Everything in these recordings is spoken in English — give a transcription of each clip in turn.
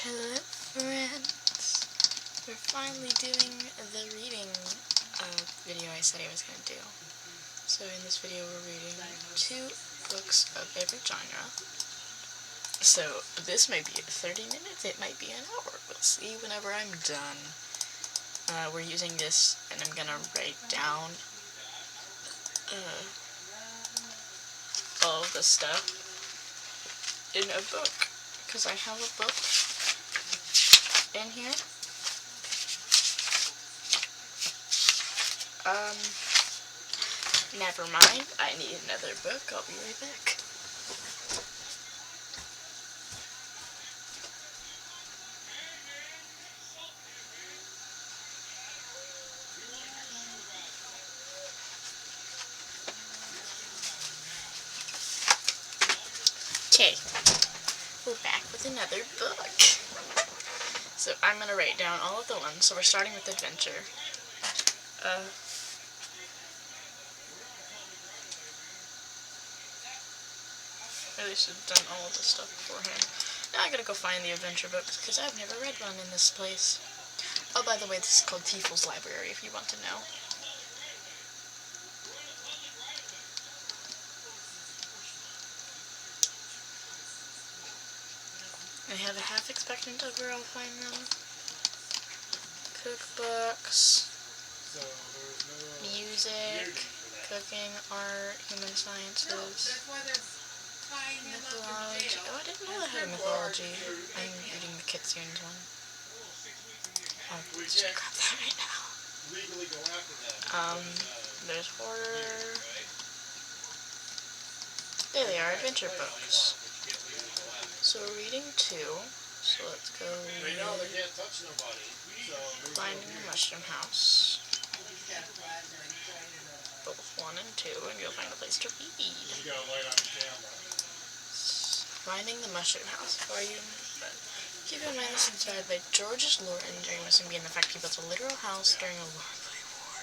Hello friends! We're finally doing the reading video I said I was going to do. So in this video we're reading 2 books of every genre. So this might be 30 minutes, it might be an hour. We'll see whenever I'm done. We're using this and I'm going to write down all of the stuff in a book. Because I have a book in here. Never mind. I need another book. I'll be right back. Okay. We're back with another book. So I'm going to write down all of the ones. So we're starting with adventure. Really should have done all of this stuff beforehand. Now I gotta go find the adventure books because I've never read one in this place. Oh, by the way, this is called Tiefl's Library if you want to know. I have a half expectant of where I'll find them. Cookbooks, music, cooking, art, human sciences, mythology. Oh, I didn't know I had a mythology. I'm reading the Kitsune's one. Oh, let's just grab that right now. There's horror. There they are, adventure books. So we're reading 2. So let's go read Finding the Mushroom House. Book 1 and 2, and you'll find a place to read. Finding the Mushroom House. Keep in mind this is inspired by George's lore enduring must be in the fact he built a literal house during a worldly war.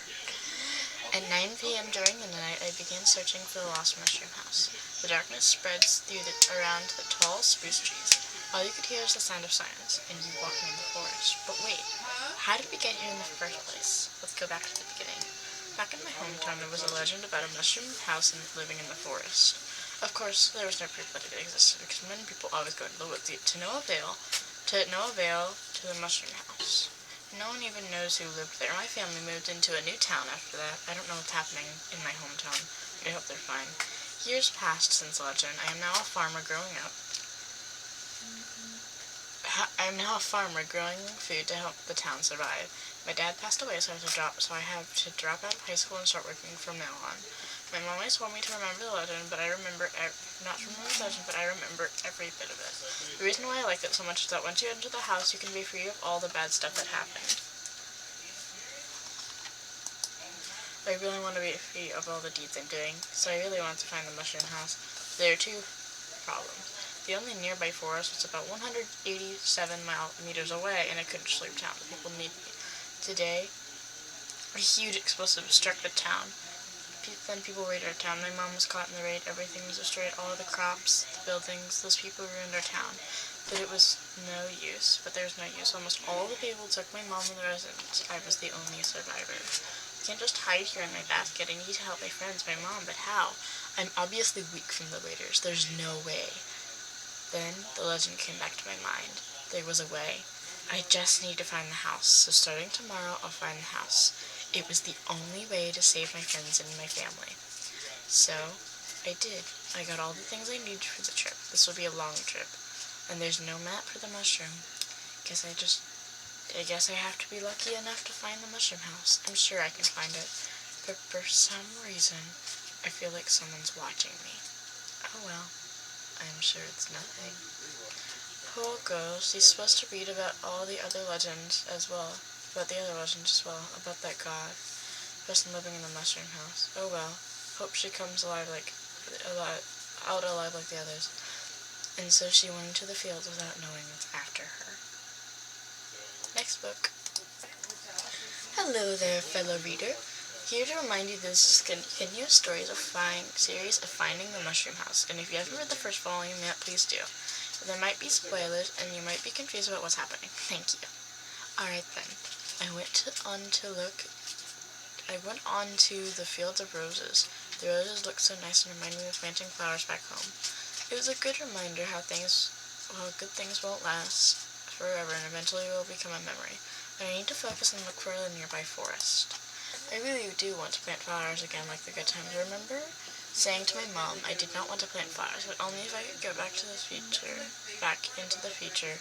At 9 p.m. during the night, I began searching for the lost mushroom house. The darkness spreads around the tall spruce trees. All you could hear is the sound of sirens, and you walking in the forest. But wait, how did we get here in the first place? Let's go back to the beginning. Back in my hometown, there was a legend about a mushroom house living in the forest. Of course, there was no proof that it existed, because many people always go into the woods to no avail to the mushroom house. No one even knows who lived there. My family moved into a new town after that. I don't know what's happening in my hometown, but I hope they're fine. Years passed since the legend. I am now a farmer growing food to help the town survive. My dad passed away, so I have to drop out of high school and start working from now on. My mom always told me to remember the legend, but I remember every bit of it. The reason why I like it so much is that once you enter the house, you can be free of all the bad stuff that happened. I really want to be free of all the deeds I'm doing, so I really want to find the mushroom house. There are 2 problems. The only nearby forest was about 187 meters away, and I couldn't sleep down. The people need me. Today, a huge explosive struck the town. Then people raided our town. My mom was caught in the raid. Everything was destroyed. All the crops, the buildings, those people ruined our town. But there was no use. Almost all the people took my mom and the residents. I was the only survivor. I can't just hide here in my basket. I need to help my friends, my mom, but how? I'm obviously weak from the raiders. There's no way. Then the legend came back to my mind. There was a way. I just need to find the house. So starting tomorrow, I'll find the house. It was the only way to save my friends and my family. So, I did. I got all the things I need for the trip. This will be a long trip. And there's no map for the mushroom. I guess I have to be lucky enough to find the mushroom house. I'm sure I can find it. But for some reason, I feel like someone's watching me. Oh well. I'm sure it's nothing. Poor girl, she's supposed to read about the other legends as well. About that god, person living in the mushroom house. Oh well, hope she comes out alive like the others. And so she went into the field without knowing what's after her. Next book. Hello there, fellow reader. Here to remind you this is a continuous series of Finding the Mushroom House, and if you haven't read the first volume yet, please do. There might be spoilers, and you might be confused about what's happening. Thank you. Alright then. I went on to the Fields of Roses. The roses looked so nice and reminded me of planting flowers back home. It was a good reminder how good things won't last forever and eventually will become a memory. But I need to focus and look for the nearby forest. I really do want to plant flowers again like the good times. Remember saying to my mom I did not want to plant flowers, but only if I could go back into the future,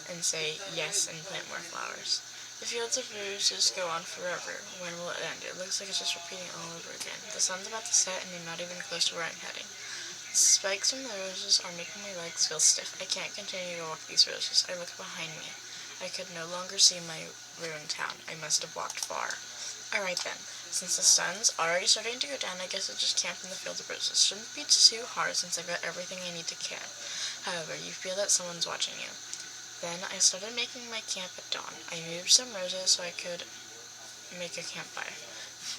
and say yes and plant more flowers. The Fields of Roses go on forever. When will it end? It looks like it's just repeating all over again. The sun's about to set and I'm not even close to where I'm heading. The spikes from the roses are making my legs feel stiff. I can't continue to walk these roses. I look behind me. I could no longer see my ruined town. I must have walked far. Alright then. Since the sun's already starting to go down, I guess I'll just camp in the Fields of Roses. Shouldn't be too hard since I've got everything I need to camp. However, you feel that someone's watching you. Then I started making my camp at dawn. I moved some roses so I could make a campfire.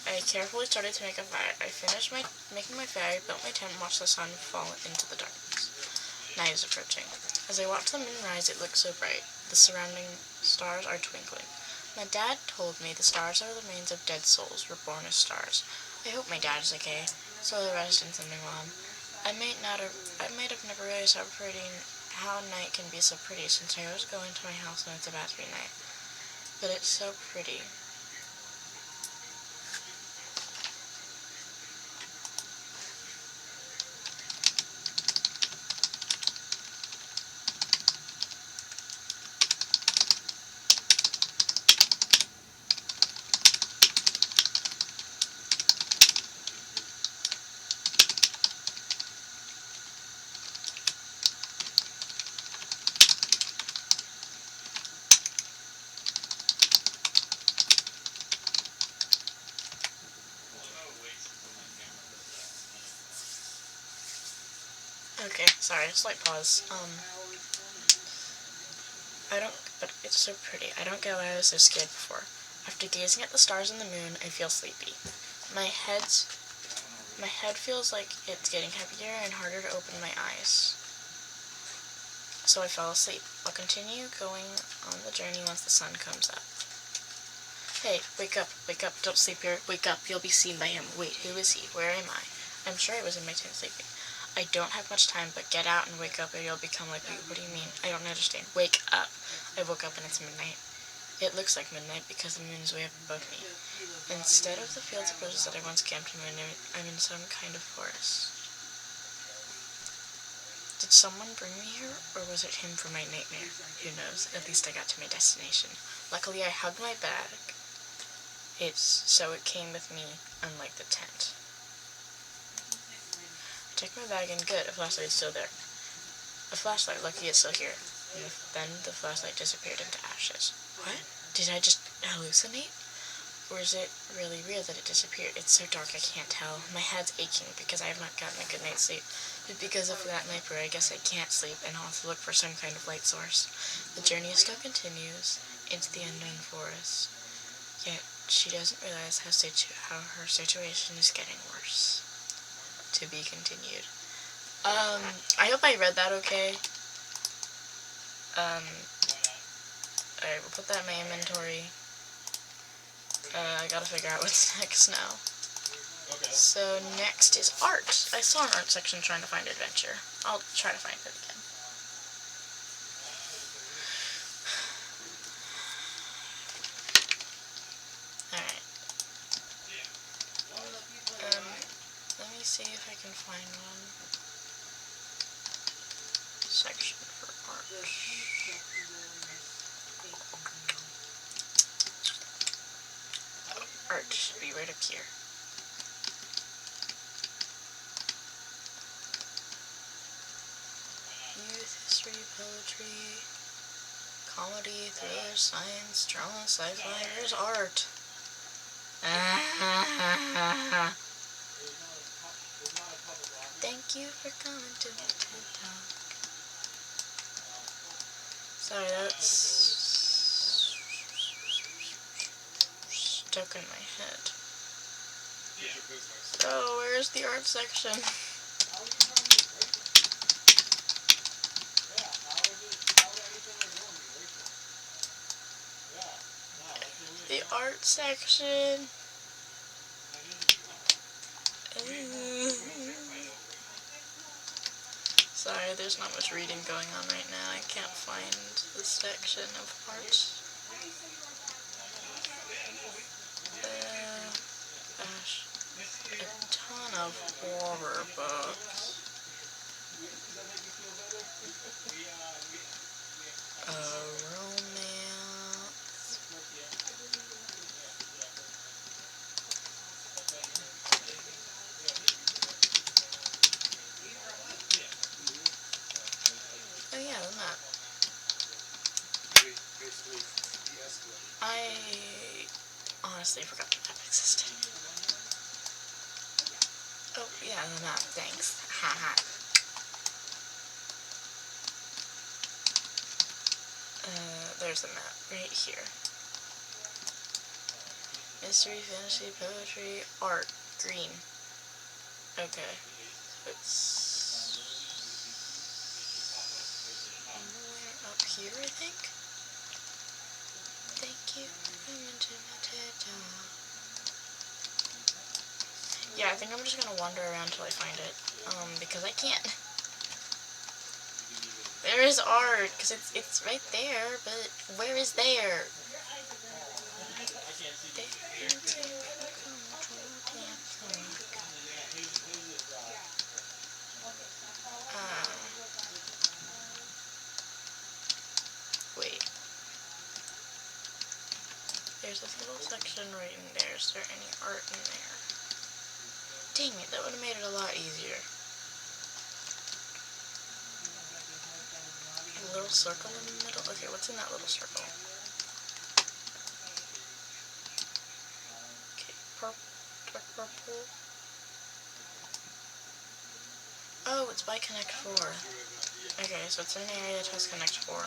I carefully started to make a fire. I finished making my fire, built my tent, and watched the sun fall into the darkness. Night is approaching. As I watched the moon rise, it looked so bright. The surrounding stars are twinkling. My dad told me the stars are the remains of dead souls, reborn as stars. I hope my dad is okay. Slowly rested in something warm. I might have never really separating how night can be so pretty since I always go into my house when it's about to be night. But it's so pretty. Okay, sorry, slight pause. But it's so pretty. I don't get why I was so scared before. After gazing at the stars and the moon, I feel sleepy. My head feels like it's getting heavier and harder to open my eyes. So I fell asleep. I'll continue going on the journey once the sun comes up. Hey, wake up, don't sleep here. Wake up, you'll be seen by him. Wait, who is he? Where am I? I'm sure I was in my tent sleeping. I don't have much time, but get out and wake up or you'll become like me. What do you mean? I don't understand. Wake up. I woke up and it's midnight. It looks like midnight because the moon is way up above me. Instead of the Fields of Roses that I once camped in, I'm in some kind of forest. Did someone bring me here, or was it him from my nightmare? Who knows? At least I got to my destination. Luckily, I hugged my bag. So it came with me, unlike the tent. I took my bag and good, a flashlight is still there. A flashlight, lucky it's still here. And then the flashlight disappeared into ashes. What? Did I just hallucinate? Or is it really real that it disappeared? It's so dark I can't tell. My head's aching because I have not gotten a good night's sleep. But because of that nightmare, I guess I can't sleep and I'll have to look for some kind of light source. The journey still continues into the unknown forest. Yet she doesn't realize how her situation is getting worse. To be continued. I hope I read that okay. Alright, we'll put that in my inventory. I gotta figure out what's next now. Okay. So next is art. I saw an art section trying to find adventure. I'll try to find it again. Alright. Let me see if I can find one. Section for art. Art should be right up here. Youth, history, poetry, comedy, thriller, science, drama, sci-fi. Here's art. Thank you for coming to my TED Talk. Sorry, that's stuck in my head. So, where's the art section? The art section. Sorry, there's not much reading going on right now. I can't find the section of art. Gosh, a ton of horror books. Romance. Oh yeah, the map. I honestly forgot the map existed. Oh yeah, the map, thanks. Haha. There's the map, right here. Mystery, fantasy, poetry, art, green. Okay, it's somewhere up here, I think. Thank you for coming to my TED Talk. Yeah, I think I'm just gonna wander around till I find it, because I can't. There is art, because it's right there, but where is there? Wait. There's this little section right in there. Is there any art in there? Dang it, that would have made it a lot easier. A little circle in the middle? Okay, what's in that little circle? Okay, purple. Oh, it's by Connect 4. Okay, so it's in an area that has Connect 4.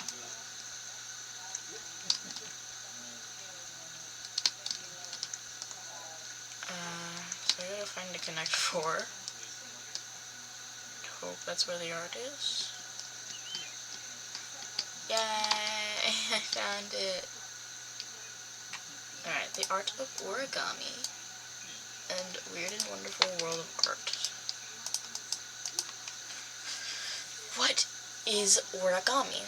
So I gotta find the Connect 4. Hope that's where the art is. Yay! I found it! Alright, the art of origami and weird and wonderful world of art. What is origami?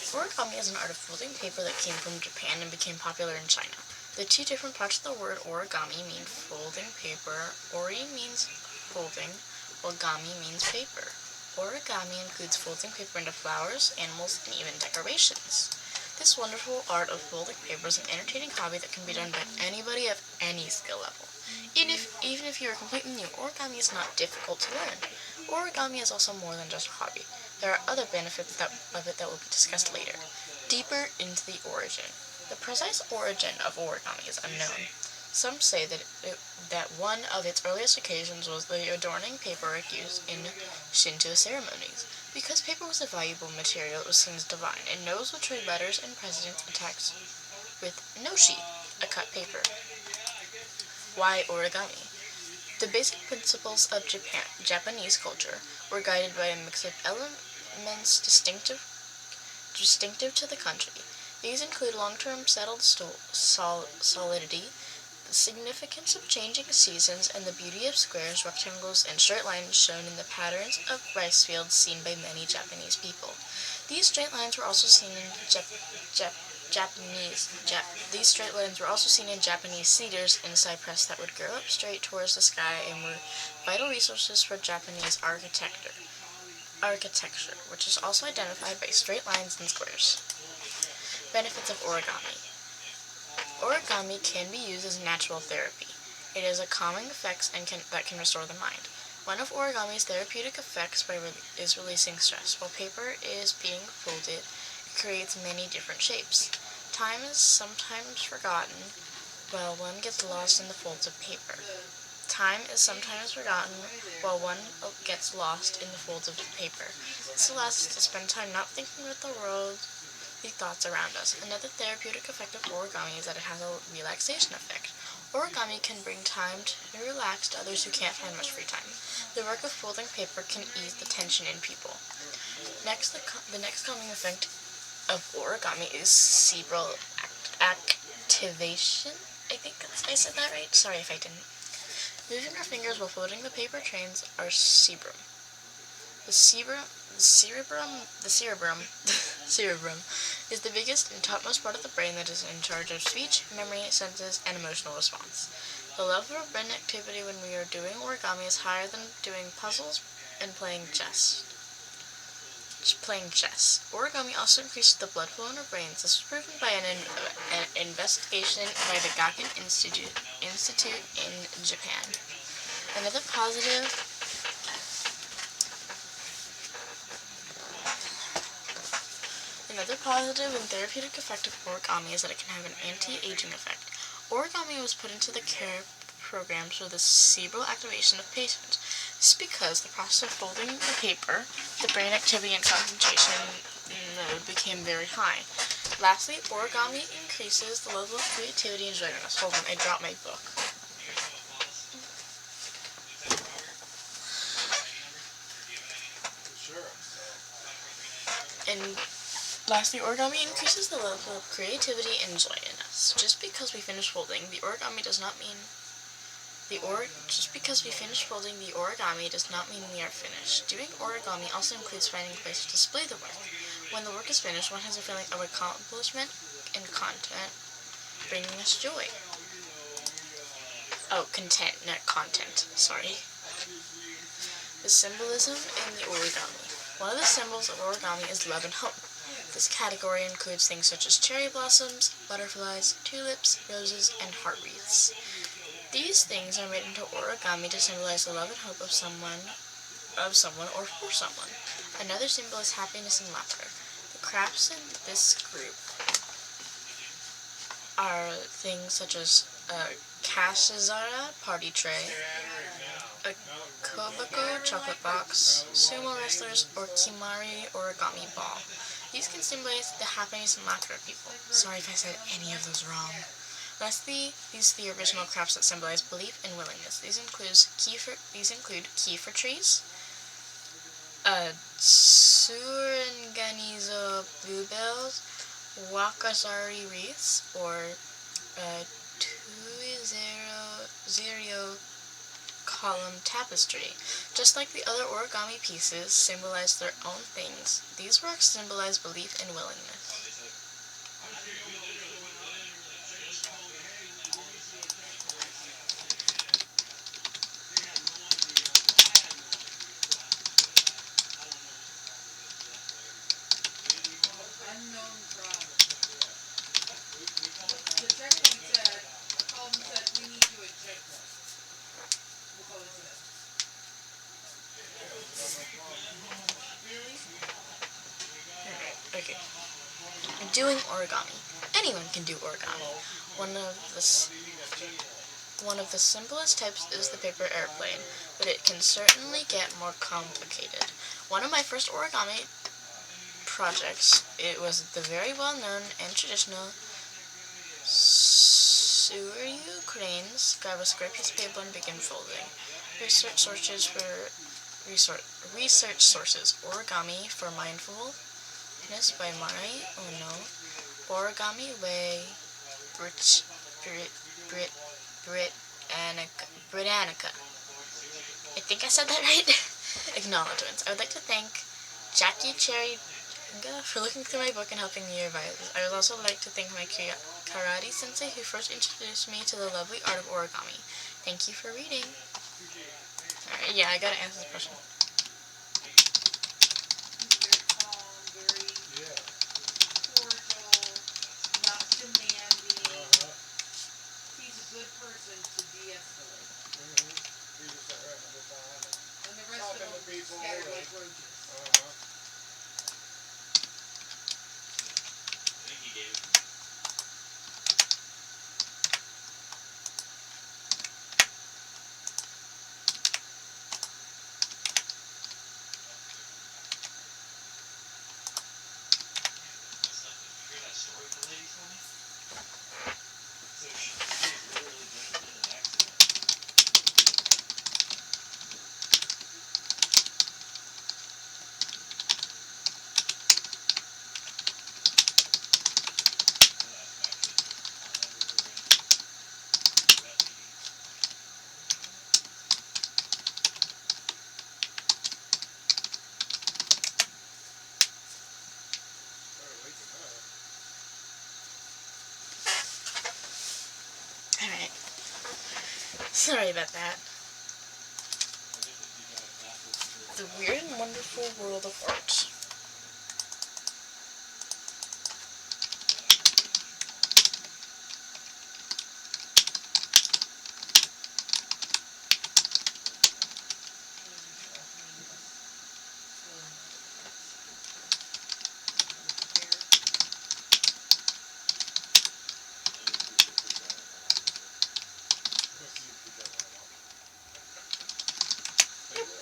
Origami is an art of folding paper that came from Japan and became popular in China. The two different parts of the word origami mean folding paper. Ori means folding, while gami means paper. Origami includes folding paper into flowers, animals, and even decorations. This wonderful art of folding paper is an entertaining hobby that can be done by anybody of any skill level. Even if you are completely new, origami is not difficult to learn. Origami is also more than just a hobby. There are other benefits of it that will be discussed later. Deeper into the origin. The precise origin of origami is unknown. Some say that one of its earliest occasions was the adorning paperwork used in Shinto ceremonies. Because paper was a valuable material, it was seen as divine, and Nos would trade letters and presidents' attacks with noshi, a cut paper. Why origami? The basic principles of Japanese culture were guided by a mix of elements distinctive to the country. These include long-term settled solidity, the significance of changing seasons, and the beauty of squares, rectangles, and straight lines shown in the patterns of rice fields seen by many Japanese people. These straight lines were also seen in These straight lines were also seen in Japanese cedars and cypress that would grow up straight towards the sky and were vital resources for Japanese architecture, which is also identified by straight lines and squares. Benefits of origami. Origami can be used as natural therapy. It has a calming effects that can restore the mind. One of origami's therapeutic effects is releasing stress. While paper is being folded, it creates many different shapes. Time is sometimes forgotten while one gets lost in the folds of paper. Time is sometimes forgotten while one gets lost in the folds of paper. This allows us to spend time not thinking about the thoughts around us. Another therapeutic effect of origami is that it has a relaxation effect. Origami can bring time to relax to others who can't find much free time. The work of folding paper can ease the tension in people. Next, the next calming effect of origami is cerebral activation. I think I said that right. Sorry if I didn't. Moving our fingers while folding the paper trains are cerebrum. The cerebrum cerebrum is the biggest and topmost part of the brain that is in charge of speech, memory, senses, and emotional response. The level of brain activity when we are doing origami is higher than doing puzzles and playing chess. Origami also increases the blood flow in our brains. This was proven by an investigation by the Gakken Institute in Japan. Another positive and therapeutic effect of origami is that it can have an anti-aging effect. Origami was put into the care programs for the cerebral activation of patients. This is because the process of folding the paper, the brain activity and concentration node became very high. Lastly, origami increases the level of creativity and joyfulness. Hold on, I dropped my book. And lastly, origami increases the level of creativity and joy in us. Just because we finish folding the origami does not mean we are finished. Doing origami also includes finding a place to display the work. When the work is finished, one has a feeling of accomplishment and content, bringing us joy. Oh, content, not content. Sorry. The symbolism in the origami. One of the symbols of origami is love and hope. This category includes things such as cherry blossoms, butterflies, tulips, roses, and heart wreaths. These things are made into origami to symbolize the love and hope of someone, or for someone. Another symbol is happiness and laughter. The crafts in this group are things such as a kashizara party tray, a kobako chocolate box, sumo wrestlers, or kimari origami ball. These can symbolize the happiness and laughter of people. Sorry if I said any of those wrong. Lastly, these are the original crafts that symbolize belief and willingness. These include kefir trees, tsuranganizo bluebells, wakazari wreaths, or tuizero column tapestry. Just like the other origami pieces symbolize their own things, these works symbolize belief and willingness. Okay. Doing origami. Anyone can do origami. One of the simplest types is the paper airplane, but it can certainly get more complicated. One of my first origami projects, it was the very well-known and traditional Tsuryu cranes. Grab a square piece of paper and begin folding. Research sources: Origami for Mindfulness by Mari Ono. Origami by Britannica. I think I said that right. Acknowledgements. I would like to thank Jackie Cherry for looking through my book and helping me revise it. I would also like to thank my karate sensei who first introduced me to the lovely art of origami. Thank you for reading. Alright, yeah, I gotta answer this question. Sorry about that. The weird and wonderful world of art.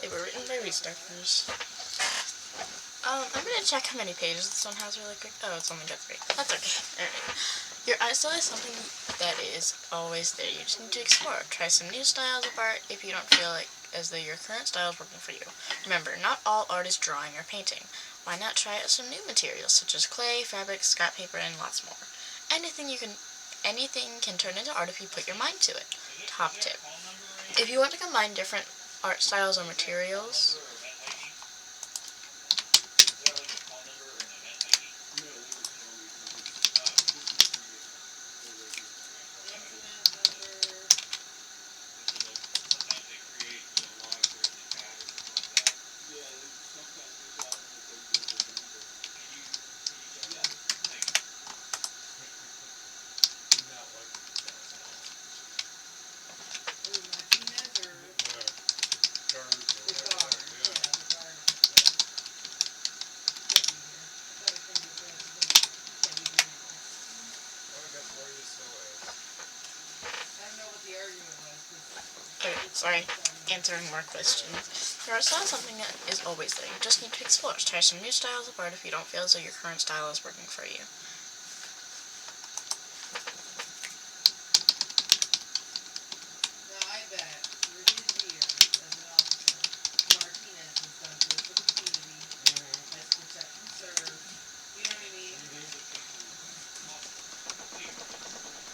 They were written by Restarters. I'm gonna check how many pages this one has really quick. Oh, it's only got 3. That's okay. Alright. Your art style is something that is always there. You just need to explore. Try some new styles of art if you don't feel like as though your current style is working for you. Remember, not all art is drawing or painting. Why not try out some new materials such as clay, fabric, scrap paper, and lots more. Anything can turn into art if you put your mind to it. Top tip. If you want to combine different art styles or materials, sorry, answering more questions. Your art style is something that is always there. You just need to explore. Try some new styles of art if you don't feel as though your current style is working for you.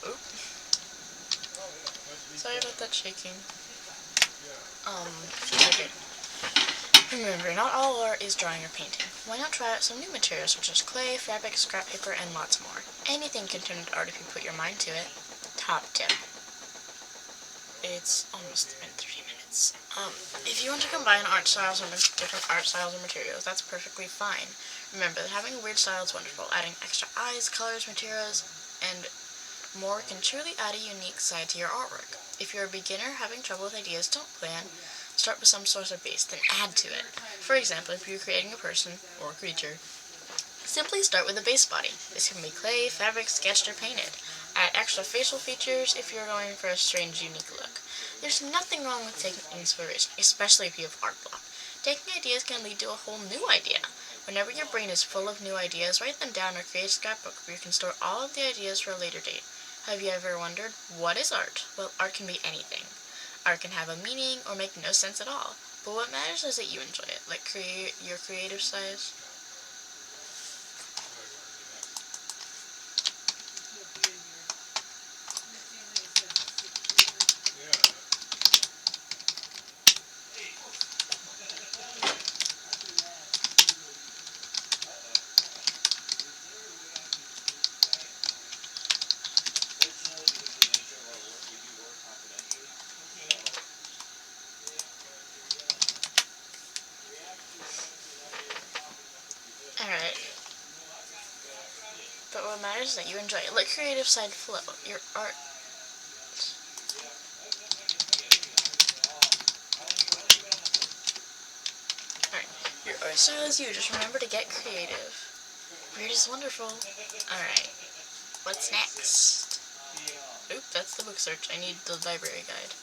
Oop. Sorry about that shaking. Okay. Remember, not all art is drawing or painting. Why not try out some new materials such as clay, fabric, scrap paper, and lots more. Anything can turn into art if you put your mind to it. Top tip. It's almost been 3 minutes. If you want to combine different art styles or materials, that's perfectly fine. Remember that having a weird style is wonderful. Adding extra eyes, colors, materials, and more can truly add a unique side to your artwork. If you're a beginner having trouble with ideas, don't plan. Start with some source of base, then add to it. For example, if you're creating a person or creature, simply start with a base body. This can be clay, fabric, sketched, or painted. Add extra facial features if you're going for a strange, unique look. There's nothing wrong with taking inspiration, especially if you have art block. Taking ideas can lead to a whole new idea. Whenever your brain is full of new ideas, write them down or create a scrapbook where you can store all of the ideas for a later date. Have you ever wondered, what is art? Well, art can be anything. Art can have a meaning or make no sense at all. But what matters is that you enjoy it, like your creative side. Alright. But what matters is that you enjoy it. Let creative side flow. Your art. Alright. Your art style is you. Just remember to get creative. Weird is wonderful. Alright. What's next? Oop, that's the book search. I need the library guide.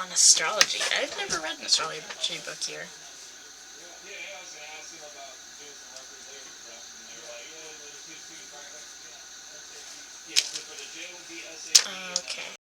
on astrology. I've never read an astrology book here. Okay.